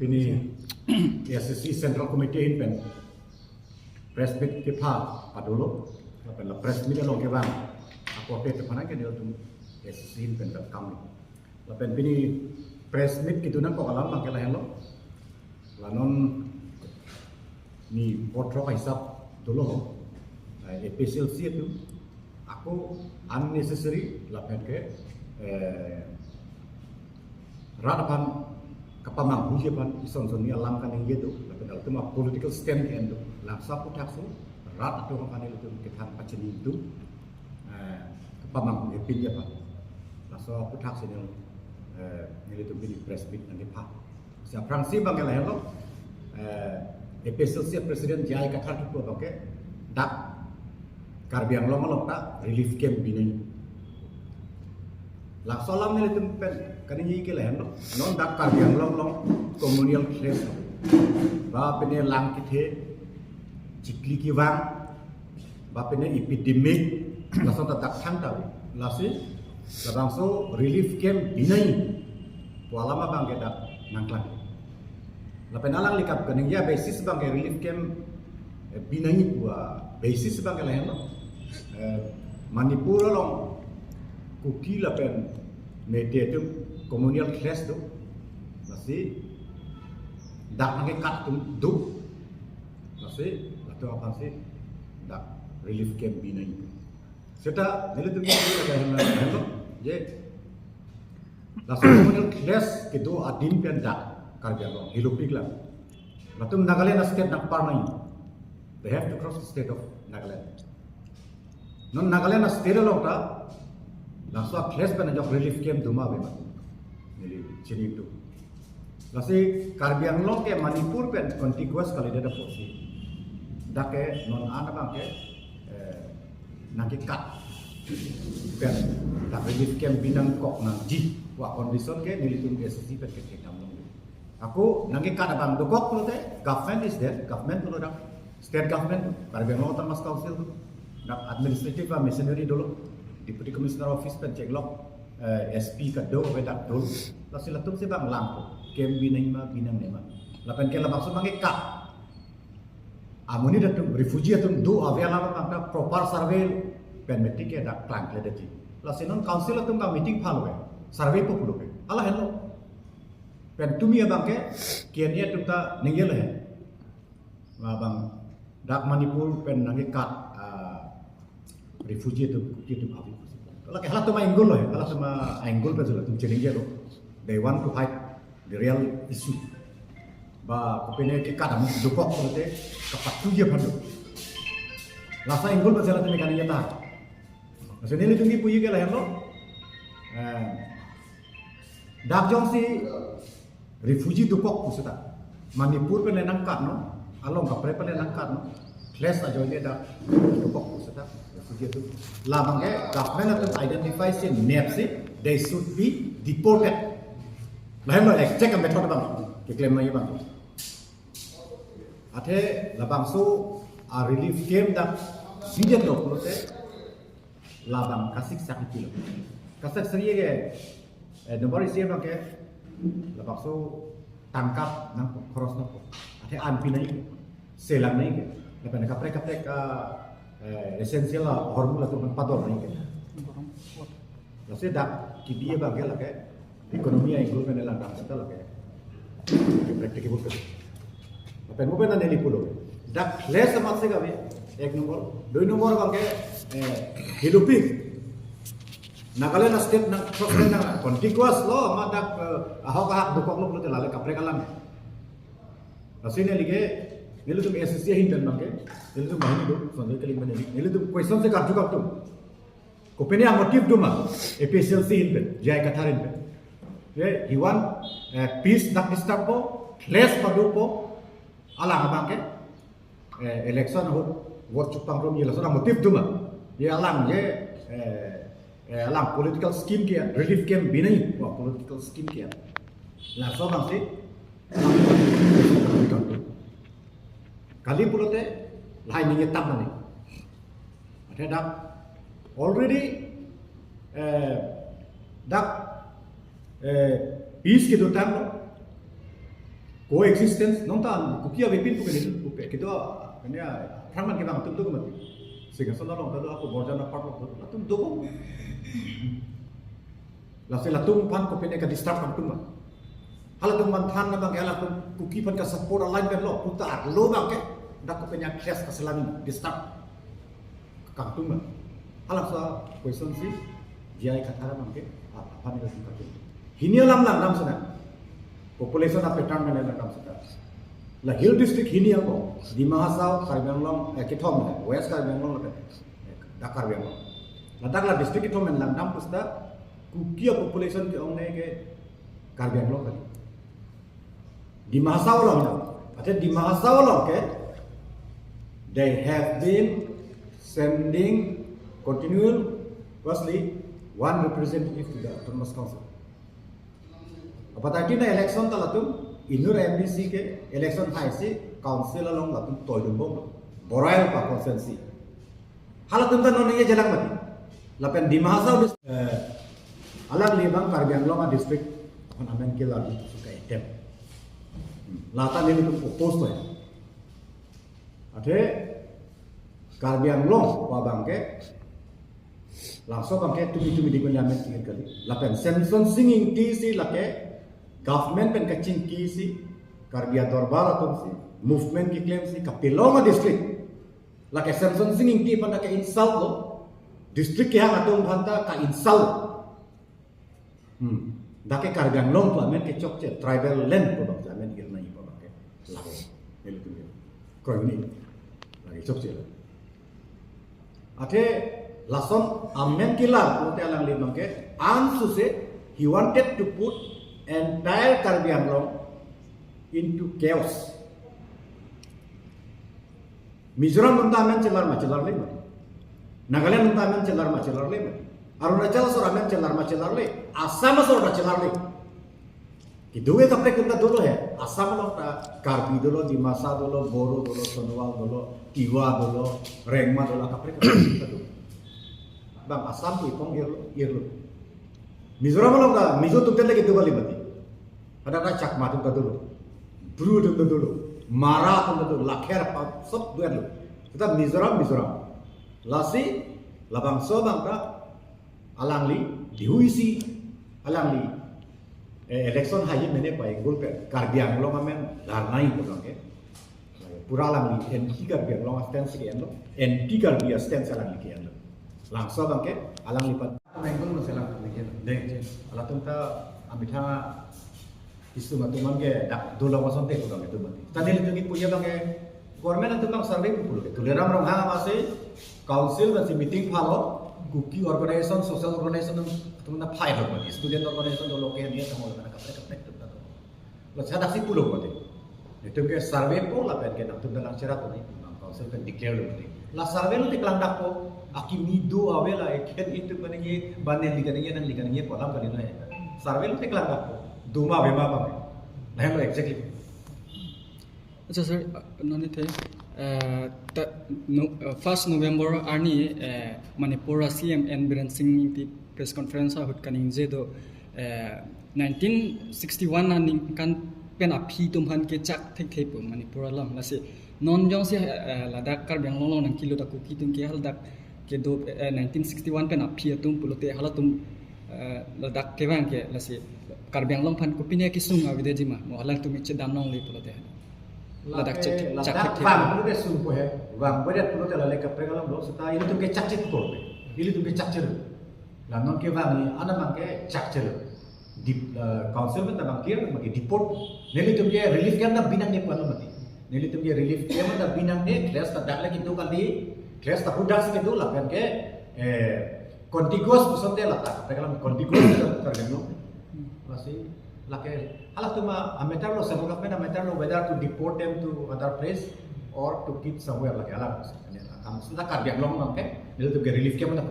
Pini SSC Central Committee in pen press meet ke pa padolo lapen la press meet long ke bang aku te mana ke dia tu SSC in pen kami lapen pini press meet kitu nang ko alam bang ke la hello lanon ni potro hisap dulu PCLC itu aku unnecessary lapen ke radapan kapamang hujapan ison soni alam kan yang gitu lapen itu mah political stand ke endo laksa putak su rat atau kan itu kita paceni itu kapamang epin ya pak laksa putak sini itu bini press meet nanti pak siap prangsi bang lah hello PCLC presiden jai kata tu apa ke dak karbiang long tak relief camp bini laksa lam ni itu pen kanini ke lain non dak karbiang long communal class ba pene lang kithe chikli ki wang ba pene epidemic laso ta dak thang ta lasi labang so relief camp binai walama bang ke dak nangklang lapen alang likap kaning ya basis bang ke relief camp binai bua basis bang ke lain Manipur long kuki lapen mete tu communal class tu masih dak nang kat tu du masih atau apa sih dak relief camp binai serta nilai tu kita ada je langsung communal class itu adin pen dak karja long hilupik lah lalu Nagaland state nak parmai they have to cross the state of Nagaland non Nagaland state long ta langsung class pen jok relief camp duma memang jadi itu. Lasi Karbiang Long ke Manipur pen contiguous kali dia ada posisi. Dake non ana bang ke nangki kat pen tak relief camp binang kok nangji wa condition ke nilitung SSC pen ke kamlong. Aku nangki kat abang dokok pulo te government is there government pulo dak state government Karbiang Long termas council tu dak administrative và machinery dulu deputy commissioner office pen ceklok SP kado bedak dulu lasi latung si bang lampu kem binang nema lapan ke labang sumangi kat amuni datung refugee atung do avela bang proper survey pen meeting ke dak plan ke dati lasi non council atung ka meeting phalwe survey po pulo ke ala hello pen tumi abang ke kian ye tumta ninggel he labang dak Manipur pen nangi kat refugee tu kitu abi kalau kalah tu main gol loh, kalau sama main gol betul tu jadi dia loh. They want to hide the real issue. Ba kupene ke kadang dukok tu kapat tu je padu. Lasa main gol betul tu mekani nyata. Macam ni tu ni puji ke lah loh. Dak jong si refugee dukok tu sudah. Manipur pun nangkat no, along kapre pun nangkat no. Class aja ini dak dukok tu sudah. Gitu. Labang ke government atau identify si nepsi they should be deported. Lain lo cek kan betul bang, klaim lagi bang. Ate labang so a relief camp dah video lo pulo te labang kasih sakit kilo. Kasih seri ke nomor isi bang ke labang so tangkap nang cross nang. Ate anpi nai selang nai ke. Lepas nak kapre esensial lah hormon atau pador ni kan. Lalu dak kibiye bagai lah ke ekonomi yang global ni lah dak setelah ke praktik ibu tu. Apa yang mungkin anda ni pulau dak less amat sih kami ek nomor, dua nomor bagai hidupi. Nagaland state nak proses nak contiguous lo amat dak ahok dukok lo pulau terlalu kapre kalam. Lalu ni lagi nilai tu SSC hindan bangke, nilai tu mahini tu, sonjol kali mana nilai tu question se kartu kartu. Kopenya motif tu mah, PCLC hindan, jaya katharin ben. Ye, he want peace nak disturb po, clash padu po, alang bangke, election hot, vote cupang rom ye langsung motif tu mah. Ye alang alang political scheme kia, relief camp binai, wah political scheme kia. Langsung bangsi, kali pulau te lain yang tam ni. Ada dak already dak peace gitu tam coexistence nontan kukia bepin bukan itu bukan gitu ini prangan kita ngatur tuh mati sehingga soalnya orang tahu aku borjan apa tuh latung tuh lalu latung pan kopi ini kan disturb kan tuh mah halatung mantan na bang halatung kuki pan ka support line kan lo putar lo bang ke dak kopi nya crash keselami disturb kan tuh mah halang sa question sih dia kata bang ke apa nih kan tuh ini lam dam sana population of pattern में लेना काम सकता है ला हिल डिस्ट्रिक्ट ही नहीं आको दिमा हासाव कार्बियांगलोंग किथोम है वेस्ट कार्बियांगलोंग लगे ढाका कार्बियांगलोंग लद्दाख ला डिस्ट्रिक्ट किथोम में लंगनाम पुस्ता कुकिया पॉपुलेशन के ओंगे के कार्बियांगलोंग करी दिमा हासाव लोग ना अच्छा दिमा हासाव लोग के they have been sending continuously one representative to the autonomous council apa tadi na election ta latum inur MDC ke election hai si council along latum toidum bom borail pa consensi halatum ta non ye jalang mati lapen dimahasau alang libang Karbianglong district akan amen kila itu suka etem lata ni itu post to ya ade Karbianglong pa bangke langsung bangke tumi di kunyamen tinggal kali lapen Samson singing TC lake government pen kacing ki si Karbia Dorbala tu si movement ki claim si Kapilonga district la ke Samson singing ki panda ke insult lo district ki hang atung banta ka insult da ke Karbianglong pa men ke chok che tribal land ko ba men irna i ba ke lago el tu ko ni lagi chok che ate lason amen kilar ko te alang lim ke ansu se he wanted to put entire Karbianglong into chaos. Mizoram nuntamen celar lima, Nagaland nuntamen celar lima, Arunachal soramen celar le, Assam celar le. Kedua kapre kita dulu ya, Assam lo ta Karbi dulu, Dimasa dulu, Boro dulu, Sonowal dulu, Tiwa dulu, Rengma dulu kapre kita dulu. Bang Assam tu ipong irlo. Mizoram lo ta Mizo tu lagi dua kali mati. Ada kan cak matu dulu, bru dulu, marah dulu, lakher सब dua dulu. Kita Mizoram, lasi labang so bangka alangli dihuisi alangli election haji mene pai gulpe Karbianglong amen larnai bukan ke pura alangli anti Karbianglong stance ke endo anti Karbia stance alangli ke endo langsung bangke alangli pat mengkon masalah ke deh alatum ta abitha isu matuman ke dak dola wasante ko bang itu mati tadi itu punya bang ke government itu bang survey puluh ke tuleram rong hang masih council masih meeting follow kuki organization social organization itu na file ho mati student organization dolo ke dia tamo na kapre itu ta lo sada si puluh mati itu ke survey po la pen ke nak tu dalang cerat ni bang council kan declare lo mati la survey lo tiklang dak po akimido awela eket itu kan ye banel ligan ye polam kali na survey lo tiklang dak po Duma bema bang, nah lo exactly. अच्छा सर उन्होंने थे 1 November आनी Manipur CM N Biren Singh की press conference हुट कनिंग जे दो 1961 आनी kan pen api tumhan ke chak thek thep Manipur lam lase non jong se Ladakh Karbianglong long nang kilo taku ki tum ke haldak ke do 1961 pen api tum pulote halatum Ladakh ke bang ke lase Karbianglong pan kupinya kisung awide jima mo halang tumi che damnong le pulote Ladakh chak bang pulote sung po hai bang berat pulote la le kapre galam lo seta ini tum ke chak chek ko ini tum ke chak chek la non ke bang ni ana bang ke chak chek di council में तमाम किया मगे डिपोर्ट नेली तुम ये रिलीफ के अंदर बिना ने पनो मती नेली तुम ये रिलीफ के अंदर बिना ने क्लास तक डाल के दो कली क्लास तक प्रोडक्ट्स के दो लापन के कॉन्टिगुअस पसंद है लाता पहला कॉन्टिगुअस कर लेनो masih lake alah tuma ametar lo sebuah government ametar lo whether to deport them to other place or to keep somewhere lake alah kamu sudah Karbianglong bang ke itu tuh relief ke mana